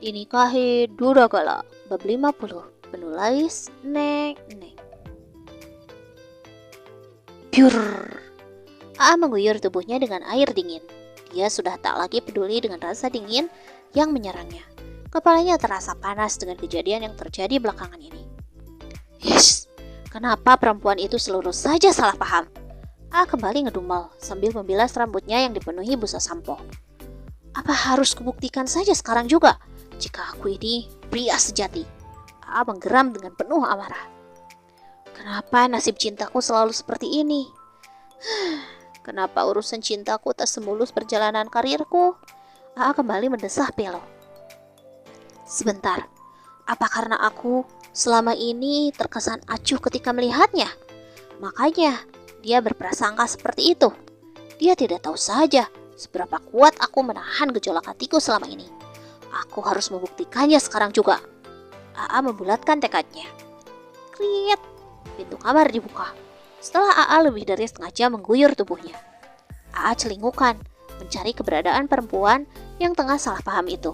Inikahe Duragala bab 50. Penulis Nek. Pyur. AA mengguyur tubuhnya dengan air dingin. Dia sudah tak lagi peduli dengan rasa dingin yang menyerangnya. Kepalanya terasa panas dengan kejadian yang terjadi belakangan ini. Yes, kenapa perempuan itu selalu saja salah paham? AA kembali ngedumel sambil membilas rambutnya yang dipenuhi busa sampo. Apa harus kubuktikan saja sekarang juga jika aku ini pria sejati? AA menggeram dengan penuh amarah. Kenapa nasib cintaku selalu seperti ini? Kenapa urusan cintaku tak semulus perjalanan karirku? AA kembali mendesah Pelo. Sebentar, apa karena aku selama ini terkesan acuh ketika melihatnya? Makanya dia berprasangka seperti itu. Dia tidak tahu saja seberapa kuat aku menahan gejolak hatiku selama ini. Aku harus membuktikannya sekarang juga. AA membulatkan tekadnya. Kriet, pintu kamar dibuka. Setelah AA lebih dari setengah jam mengguyur tubuhnya, AA celingukan mencari keberadaan perempuan yang tengah salah paham itu.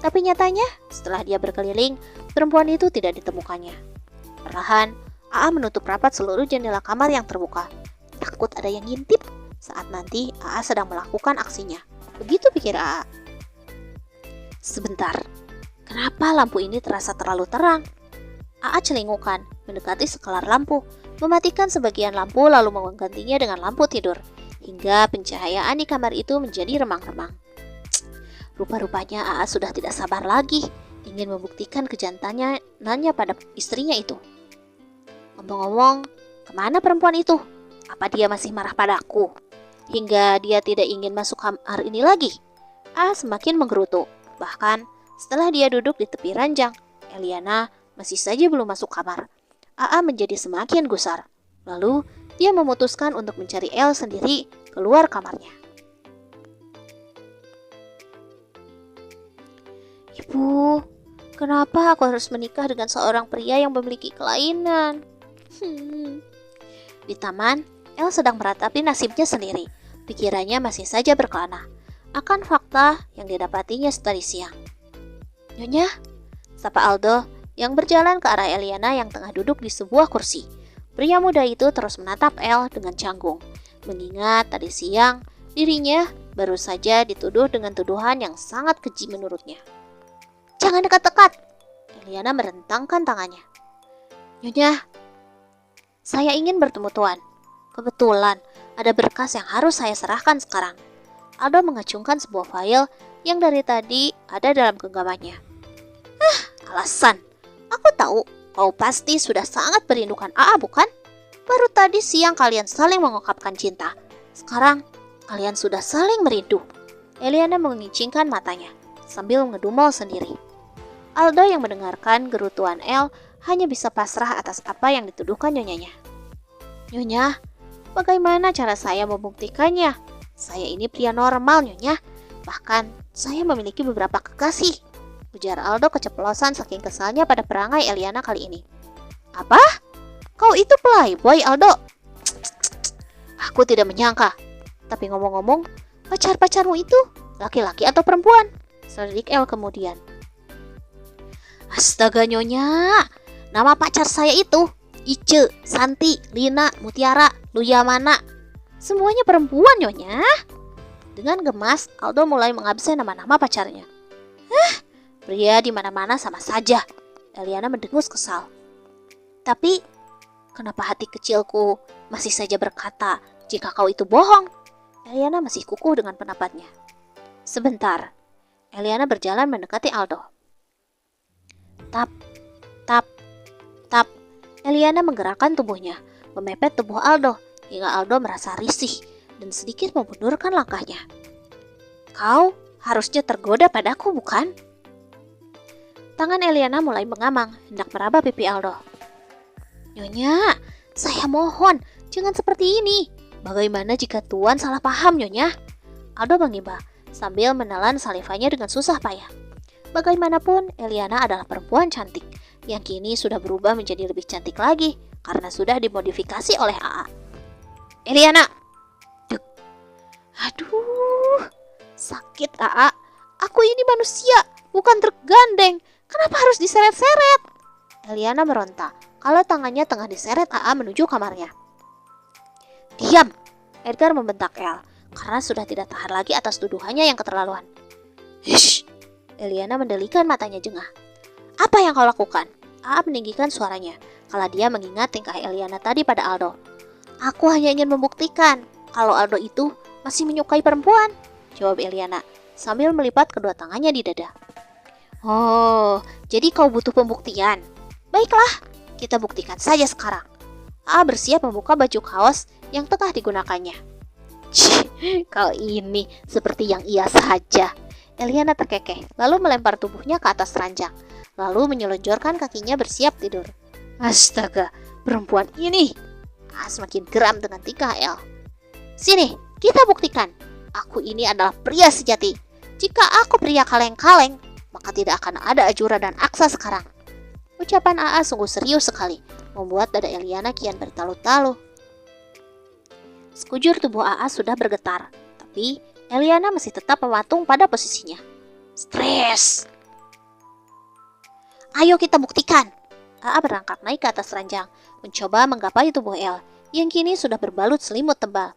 Tapi nyatanya, setelah dia berkeliling, perempuan itu tidak ditemukannya. Perlahan, AA menutup rapat seluruh jendela kamar yang terbuka. Takut ada yang ngintip saat nanti AA sedang melakukan aksinya. Begitu pikir AA. Sebentar, kenapa lampu ini terasa terlalu terang? AA celingukan, mendekati sekelar lampu, mematikan sebagian lampu lalu menggantinya dengan lampu tidur, hingga pencahayaan di kamar itu menjadi remang-remang. Rupa-rupanya AA sudah tidak sabar lagi, ingin membuktikan kejantanannya pada istrinya itu. Ngomong-ngomong, kemana perempuan itu? Apa dia masih marah padaku? Hingga dia tidak ingin masuk kamar ini lagi? AA semakin menggerutu. Bahkan setelah dia duduk di tepi ranjang, Eliana masih saja belum masuk kamar. AA menjadi semakin gusar. Lalu dia memutuskan untuk mencari El sendiri keluar kamarnya. Ibu, kenapa aku harus menikah dengan seorang pria yang memiliki kelainan? Di taman, El sedang meratapi nasibnya sendiri. Pikirannya masih saja berkelana akan fakta yang didapatinya tadi siang. Nyonya, sapa Aldo yang berjalan ke arah Eliana yang tengah duduk di sebuah kursi. Pria muda itu terus menatap El dengan canggung, mengingat tadi siang dirinya baru saja dituduh dengan tuduhan yang sangat keji menurutnya. Jangan dekat-dekat, Eliana merentangkan tangannya. Nyonya, saya ingin bertemu Tuan. Kebetulan ada berkas yang harus saya serahkan sekarang. Aldo mengacungkan sebuah file yang dari tadi ada dalam genggamannya. Alasan. Aku tahu kau pasti sudah sangat merindukan AA, bukan? Baru tadi siang kalian saling mengungkapkan cinta. Sekarang kalian sudah saling merindu. Eliana mengincingkan matanya sambil ngedumel sendiri. Aldo yang mendengarkan gerutuan El hanya bisa pasrah atas apa yang dituduhkan nyonyanya. Nyonya, bagaimana cara saya membuktikannya? Saya ini pria normal, Nyonya. Bahkan saya memiliki beberapa kekasih, ujar Aldo keceplosan saking kesalnya pada perangai Eliana kali ini. Apa? Kau itu playboy, Aldo? Aku tidak menyangka. Tapi ngomong-ngomong, pacar-pacarmu itu laki-laki atau perempuan? Selidik El kemudian. Astaga Nyonya, nama pacar saya itu Ice, Santi, Lina, Mutiara, Luyamana. Semuanya perempuan Nyonya. Dengan gemas, Aldo mulai mengabsen nama-nama pacarnya. Pria di mana-mana sama saja. Eliana mendengus kesal. Tapi, kenapa hati kecilku masih saja berkata jika kau itu bohong? Eliana masih kukuh dengan pendapatnya. Sebentar, Eliana berjalan mendekati Aldo. Tap, tap, tap. Eliana menggerakkan tubuhnya, memepet tubuh Aldo, hingga Aldo merasa risih dan sedikit memundurkan langkahnya. Kau harusnya tergoda padaku, bukan? Tangan Eliana mulai mengamang, hendak meraba pipi Aldo. Nyonya, saya mohon, jangan seperti ini. Bagaimana jika Tuan salah paham, Nyonya? Aldo mengimbah, sambil menelan salivanya dengan susah payah. Bagaimanapun, Eliana adalah perempuan cantik, yang kini sudah berubah menjadi lebih cantik lagi, karena sudah dimodifikasi oleh AA. Eliana! Duk. Aduh, sakit AA. Aku ini manusia, bukan truk gandeng. Kenapa harus diseret-seret? Eliana meronta kalau tangannya tengah diseret AA menuju kamarnya. Diam! Edgar membentak El karena sudah tidak tahan lagi atas tuduhannya yang keterlaluan. Hish! Eliana mendelikan matanya jengah. Apa yang kau lakukan? AA meninggikan suaranya kalau dia mengingat tingkah Eliana tadi pada Aldo. Aku hanya ingin membuktikan kalau Aldo itu masih menyukai perempuan, jawab Eliana sambil melipat kedua tangannya di dada. Oh, jadi kau butuh pembuktian? Baiklah, kita buktikan saja sekarang. AA bersiap membuka baju kaos yang tengah digunakannya. Cih, kau ini seperti yang ia saja. Eliana terkekeh, lalu melempar tubuhnya ke atas ranjang, lalu menyelonjorkan kakinya bersiap tidur. Astaga, perempuan ini! AA semakin geram dengan tingkah El. Sini, kita buktikan. Aku ini adalah pria sejati. Jika aku pria kaleng-kaleng, maka tidak akan ada Ajura dan Aksa sekarang. Ucapan AA sungguh serius sekali, membuat dada Eliana kian bertalu-talu. Sekujur tubuh AA sudah bergetar, tapi Eliana masih tetap mematung pada posisinya. Stres! Ayo kita buktikan. AA berangkat naik ke atas ranjang, mencoba menggapai tubuh El, yang kini sudah berbalut selimut tebal.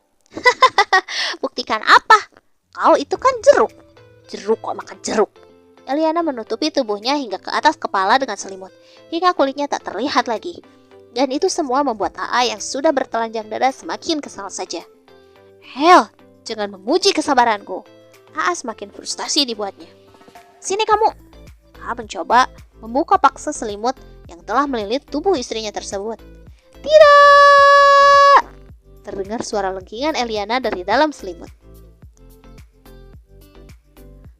Buktikan apa? Kau itu kan jeruk. Jeruk kok makan jeruk. Eliana menutupi tubuhnya hingga ke atas kepala dengan selimut, hingga kulitnya tak terlihat lagi. Dan itu semua membuat AA yang sudah bertelanjang dada semakin kesal saja. Hel, jangan menguji kesabaranku. AA semakin frustasi dibuatnya. Sini kamu. AA mencoba membuka paksa selimut yang telah melilit tubuh istrinya tersebut. Tidak! Terdengar suara lengkingan Eliana dari dalam selimut.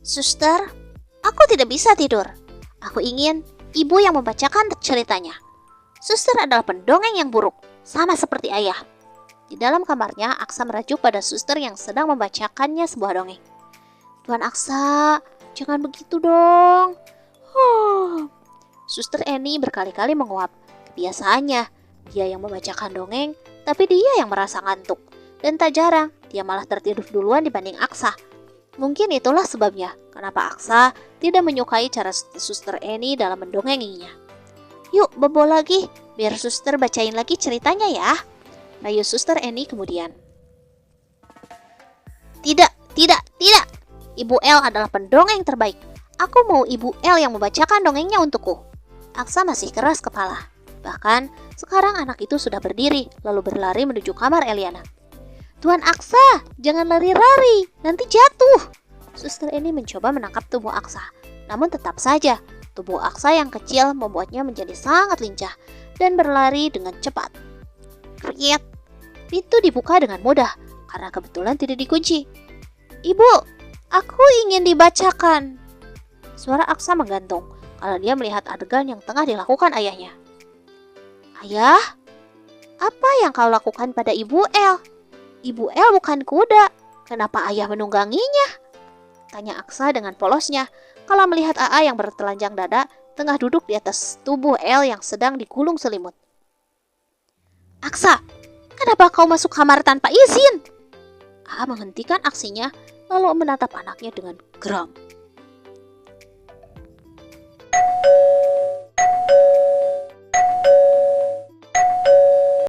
Suster, aku tidak bisa tidur. Aku ingin ibu yang membacakan ceritanya. Suster adalah pendongeng yang buruk, sama seperti ayah. Di dalam kamarnya, Aksa merajuk pada suster yang sedang membacakannya sebuah dongeng. Tuan Aksa, jangan begitu dong. Suster Eni berkali-kali menguap. Kebiasaannya, dia yang membacakan dongeng, tapi dia yang merasa ngantuk. Dan tak jarang, dia malah tertidur duluan dibanding Aksa. Mungkin itulah sebabnya kenapa Aksa tidak menyukai cara suster Eni dalam mendongenginya. Yuk bobo lagi, biar suster bacain lagi ceritanya ya, rayu suster Eni kemudian. Tidak. Ibu El adalah pendongeng terbaik. Aku mau Ibu El yang membacakan dongengnya untukku. Aksa masih keras kepala. Bahkan sekarang anak itu sudah berdiri lalu berlari menuju kamar Eliana. Tuan Aksa, jangan lari-lari, nanti jatuh. Suster Eni mencoba menangkap tubuh Aksa, namun tetap saja tubuh Aksa yang kecil membuatnya menjadi sangat lincah dan berlari dengan cepat. Kriet, pintu dibuka dengan mudah karena kebetulan tidak dikunci. Ibu, aku ingin dibacakan. Suara Aksa menggantung kalau dia melihat adegan yang tengah dilakukan ayahnya. Ayah, apa yang kau lakukan pada Ibu El? Ibu El bukan kuda, kenapa ayah menungganginya? Tanya Aksa dengan polosnya kalau melihat AA yang bertelanjang dada tengah duduk di atas tubuh El yang sedang digulung selimut. Aksa, kenapa kau masuk kamar tanpa izin? AA menghentikan aksinya lalu menatap anaknya dengan geram.